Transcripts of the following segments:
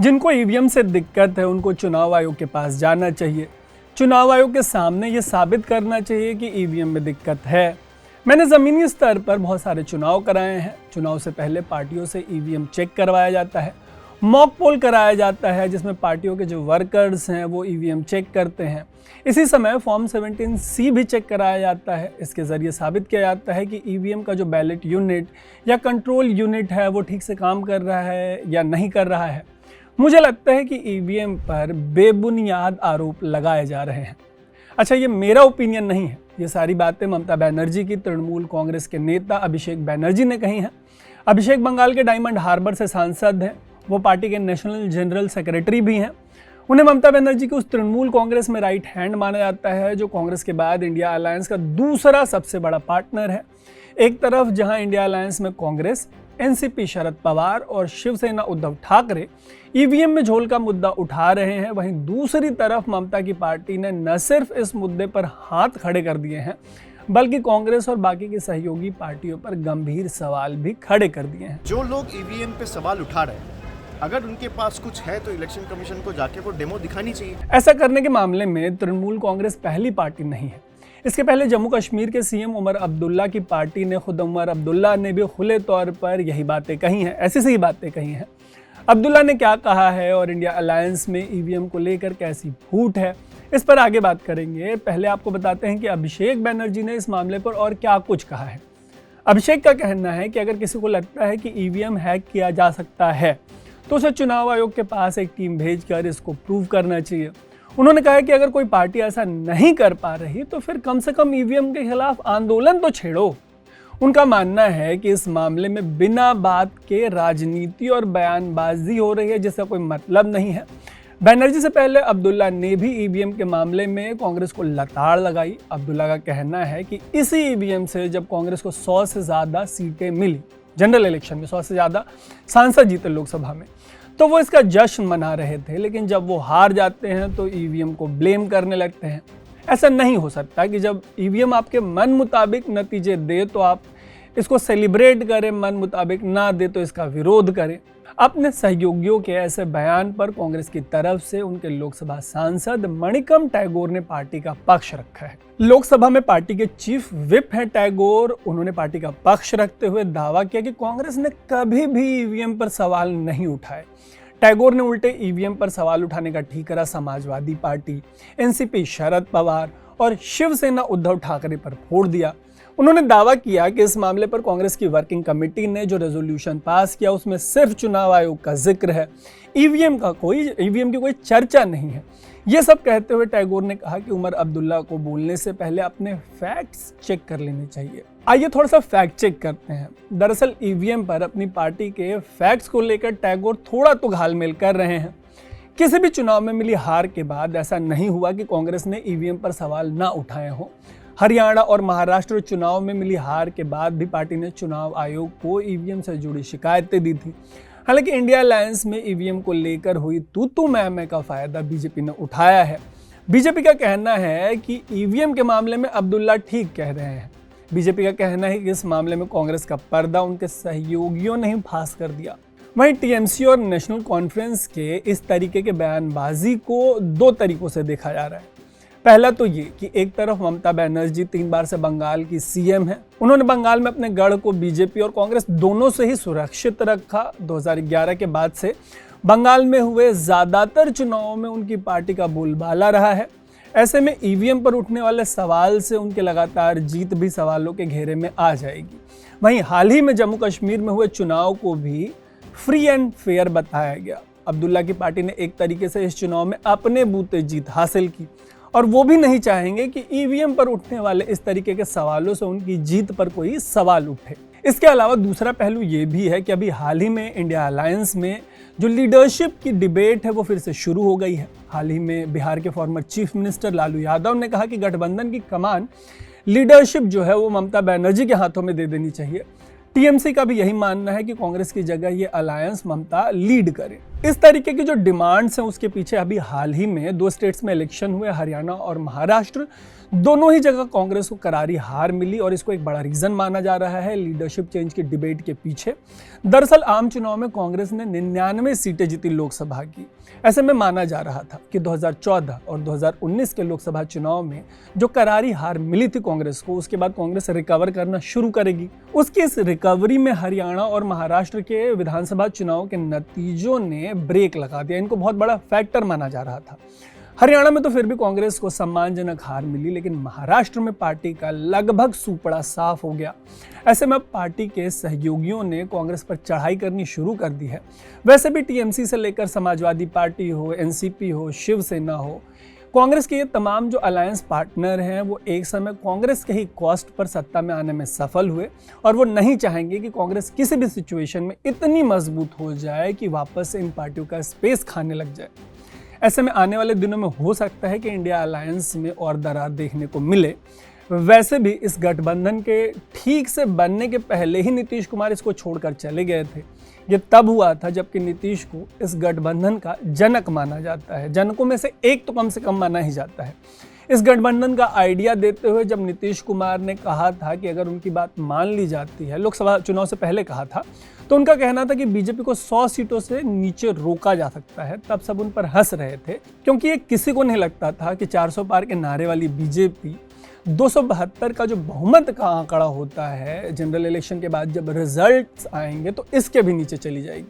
जिनको ईवीएम से दिक्कत है उनको चुनाव आयोग के पास जाना चाहिए। चुनाव आयोग के सामने ये साबित करना चाहिए कि ईवीएम में दिक्कत है। मैंने ज़मीनी स्तर पर बहुत सारे चुनाव कराए हैं। चुनाव से पहले पार्टियों से ईवीएम चेक करवाया जाता है, मॉक पोल कराया जाता है जिसमें पार्टियों के जो वर्कर्स हैं वो ईवीएम चेक करते हैं। इसी समय फॉर्म 17C भी चेक कराया जाता है। इसके ज़रिए साबित किया जाता है कि ईवीएम का जो बैलेट यूनिट या कंट्रोल यूनिट है वो ठीक से काम कर रहा है या नहीं कर रहा है। मुझे लगता है कि ईवीएम पर बेबुनियाद आरोप लगाए जा रहे हैं। अच्छा, ये मेरा ओपिनियन नहीं है, ये सारी बातें ममता बनर्जी की तृणमूल कांग्रेस के नेता अभिषेक बनर्जी ने कही हैं। अभिषेक बंगाल के डायमंड हार्बर से सांसद हैं, वो पार्टी के नेशनल जनरल सेक्रेटरी भी हैं। उन्हें ममता बनर्जी की उस तृणमूल कांग्रेस में राइट हैंड माना जाता है जो कांग्रेस के बाद इंडिया अलायंस का दूसरा सबसे बड़ा पार्टनर है। एक तरफ जहां इंडिया अलायंस में कांग्रेस, एनसीपी शरद पवार और शिवसेना उद्धव ठाकरे ईवीएम में झोल का मुद्दा उठा रहे हैं, वहीं दूसरी तरफ ममता की पार्टी ने न सिर्फ इस मुद्दे पर हाथ खड़े कर दिए हैं बल्कि कांग्रेस और बाकी की सहयोगी पार्टियों पर गंभीर सवाल भी खड़े कर दिए हैं। जो लोग ईवीएम पे सवाल उठा रहे हैं, अगर उनके पास कुछ है तो इलेक्शन कमीशन को जाके वो डेमो दिखानी चाहिए। ऐसा करने के मामले में तृणमूल कांग्रेस पहली पार्टी नहीं है। इसके पहले जम्मू कश्मीर के सीएम उमर अब्दुल्ला की पार्टी ने खुद उमर अब्दुल्ला ने भी खुले तौर पर यही बातें कही हैं, ऐसी सी बातें कही हैं। अब्दुल्ला ने क्या कहा है और इंडिया अलायंस में ईवीएम को लेकर कैसी फूट है, इस पर आगे बात करेंगे। पहले आपको बताते हैं कि अभिषेक बनर्जी ने इस मामले पर और क्या कुछ कहा है। अभिषेक का कहना है कि अगर किसी को लगता है कि ईवीएम हैक किया जा सकता है तो उसे चुनाव आयोग के पास एक टीम भेजकर इसको प्रूव करना चाहिए। उन्होंने कहा कि अगर कोई पार्टी ऐसा नहीं कर पा रही तो फिर कम से कम ईवीएम के खिलाफ आंदोलन तो छेड़ो। उनका मानना है कि इस मामले में बिना बात के राजनीति और बयानबाजी हो रही है जिसका कोई मतलब नहीं है। बनर्जी से पहले अब्दुल्ला ने भी ईवीएम के मामले में कांग्रेस को लताड़ लगाई। अब्दुल्ला का कहना है कि इसी ईवीएम से जब कांग्रेस को 100 से ज़्यादा सीटें मिली, जनरल इलेक्शन में 100 से ज़्यादा सांसद जीते लोकसभा में, तो वो इसका जश्न मना रहे थे, लेकिन जब वो हार जाते हैं तो ईवीएम को ब्लेम करने लगते हैं। ऐसा नहीं हो सकता कि जब ईवीएम आपके मन मुताबिक नतीजे दे तो आप इसको सेलिब्रेट करें, मन मुताबिक ना दे तो इसका विरोध करें। अपने सहयोगियों के ऐसे बयान पर कांग्रेस की तरफ से उनके लोकसभा सांसद मणिकम टैगोर ने पार्टी का पक्ष रखा है। लोकसभा में पार्टी के चीफ व्हिप हैं टैगोर। उन्होंने पार्टी का पक्ष रखते हुए दावा किया कि कांग्रेस ने कभी भी ईवीएम पर सवाल नहीं उठाए। टैगोर ने उल्टे ईवीएम पर सवाल उठाने का ठीकरा समाजवादी पार्टी, एनसीपी शरद पवार और शिवसेना उद्धव ठाकरे पर फोड़ दिया। उन्होंने दावा किया कि इस मामले पर कांग्रेस की वर्किंग कमेटी ने जो रेजोल्यूशन पास किया उसमें सिर्फ चुनाव आयोग का जिक्र है, ईवीएम की कोई चर्चा नहीं है। ये सब कहते हुए टैगोर ने कहा कि उमर अब्दुल्ला को बोलने से पहले अपने फैक्ट्स चेक कर लेने चाहिए। आइए थोड़ा सा फैक्ट चेक करते हैं। दरअसल ईवीएम पर अपनी पार्टी के फैक्ट्स को लेकर टैगोर थोड़ा तो घालमेल कर रहे हैं। किसी भी चुनाव में मिली हार के बाद ऐसा नहीं हुआ कि कांग्रेस ने ईवीएम पर सवाल ना उठाए हों। हरियाणा और महाराष्ट्र चुनाव में मिली हार के बाद भी पार्टी ने चुनाव आयोग को ईवीएम से जुड़ी शिकायतें दी थी। हालांकि इंडिया अलायंस में ईवीएम को लेकर हुई तू मैं का फायदा बीजेपी ने उठाया है। बीजेपी का कहना है कि ईवीएम के मामले में अब्दुल्ला ठीक कह रहे हैं। बीजेपी का कहना है कि इस मामले में कांग्रेस का पर्दा उनके सहयोगियों ने ही फांस कर दिया। वहीं टीएमसी और नेशनल कॉन्फ्रेंस के इस तरीके के बयानबाजी को दो तरीकों से देखा जा रहा है। पहला तो ये कि एक तरफ ममता बनर्जी 3 बार से बंगाल की सीएम है। उन्होंने बंगाल में अपने गढ़ को बीजेपी और कांग्रेस दोनों से ही सुरक्षित रखा। 2011 के बाद से बंगाल में हुए ज़्यादातर चुनावों में उनकी पार्टी का बोलबाला रहा है। ऐसे में ईवीएम पर उठने वाले सवाल से उनके लगातार जीत भी सवालों के घेरे में आ जाएगी। वहीं हाल ही में जम्मू कश्मीर में हुए चुनाव को भी फ्री एंड फेयर बताया गया। अब्दुल्ला की पार्टी ने एक तरीके से इस चुनाव में अपने बूते जीत हासिल की और वो भी नहीं चाहेंगे कि ईवीएम पर उठने वाले इस तरीके के सवालों से उनकी जीत पर कोई सवाल उठे। इसके अलावा दूसरा पहलू ये भी है कि अभी हाल ही में इंडिया अलायंस में जो लीडरशिप की डिबेट है वो फिर से शुरू हो गई है। हाल ही में बिहार के former chief minister Lalu Yadav ने कहा कि गठबंधन की कमान लीडरशिप जो है वो ममता बनर्जी के हाथों में दे देनी चाहिए। टीएमसी का भी यही मानना है कि कांग्रेस की जगह ये अलायंस ममता लीड करे। इस तरीके की जो डिमांड्स हैं उसके पीछे अभी हाल ही में 2 स्टेट्स में इलेक्शन हुए, हरियाणा और महाराष्ट्र। दोनों ही जगह कांग्रेस को करारी हार मिली और इसको एक बड़ा रीजन माना जा रहा है लीडरशिप चेंज की डिबेट के पीछे। दरअसल आम चुनाव में कांग्रेस ने 99 सीटें जीती लोकसभा की। ऐसे में माना जा रहा था कि 2014 और 2019 के लोकसभा चुनाव में जो करारी हार मिली थी कांग्रेस को, उसके बाद कांग्रेस रिकवर करना शुरू करेगी। उसकी इस रिकवरी में हरियाणा और महाराष्ट्र के विधानसभा चुनाव के नतीजों ने ब्रेक लगा दिया। इनको बहुत बड़ा फैक्टर माना जा रहा था। हरियाणा में तो फिर भी कांग्रेस को सम्मानजनक हार मिली, लेकिन महाराष्ट्र में पार्टी का लगभग सूपड़ा साफ हो गया। ऐसे में पार्टी के सहयोगियों ने कांग्रेस पर चढ़ाई करनी शुरू कर दी है। वैसे भी टीएमसी से लेकर समाजवादी पार्टी हो, एनसीपी हो, शिवसेना हो, कांग्रेस के ये तमाम जो अलायंस पार्टनर हैं वो एक समय कांग्रेस के ही कॉस्ट पर सत्ता में आने में सफल हुए और वो नहीं चाहेंगे कि कांग्रेस किसी भी सिचुएशन में इतनी मजबूत हो जाए कि वापस से इन पार्टियों का स्पेस खाने लग जाए। ऐसे में आने वाले दिनों में हो सकता है कि इंडिया अलायंस में और दरार देखने को मिले। वैसे भी इस गठबंधन के ठीक से बनने के पहले ही नीतीश कुमार इसको छोड़कर चले गए थे। ये तब हुआ था जबकि नीतीश को इस गठबंधन का जनक माना जाता है, जनकों में से एक तो कम से कम माना ही जाता है। इस गठबंधन का आइडिया देते हुए जब नीतीश कुमार ने कहा था कि अगर उनकी बात मान ली जाती है, लोकसभा चुनाव से पहले कहा था, तो उनका कहना था कि बीजेपी को 100 सीटों से नीचे रोका जा सकता है। तब सब उन पर हंस रहे थे, क्योंकि ये किसी को नहीं लगता था कि 400 पार के नारे वाली बीजेपी 272 का जो बहुमत का आंकड़ा होता है जनरल इलेक्शन के बाद जब रिजल्ट्स आएंगे तो इसके भी नीचे चली जाएगी।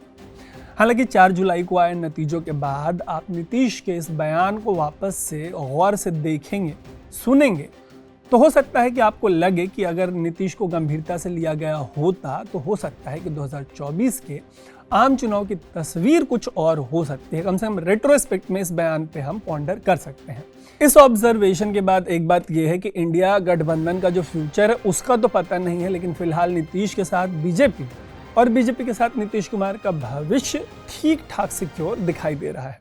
हालांकि 4 जुलाई को आए नतीजों के बाद आप नीतीश के इस बयान को वापस से गौर से देखेंगे, सुनेंगे, तो हो सकता है कि आपको लगे कि अगर नीतीश को गंभीरता से लिया गया होता तो हो सकता है कि 2024 के आम चुनाव की तस्वीर कुछ और हो सकती है। कम से कम रेट्रोस्पेक्ट में इस बयान पे हम पॉन्डर कर सकते हैं। इस ऑब्जर्वेशन के बाद एक बात यह है कि इंडिया गठबंधन का जो फ्यूचर है उसका तो पता नहीं है, लेकिन फिलहाल नीतीश के साथ बीजेपी और बीजेपी के साथ नीतीश कुमार का भविष्य ठीक ठाक सिक्योर दिखाई दे रहा है।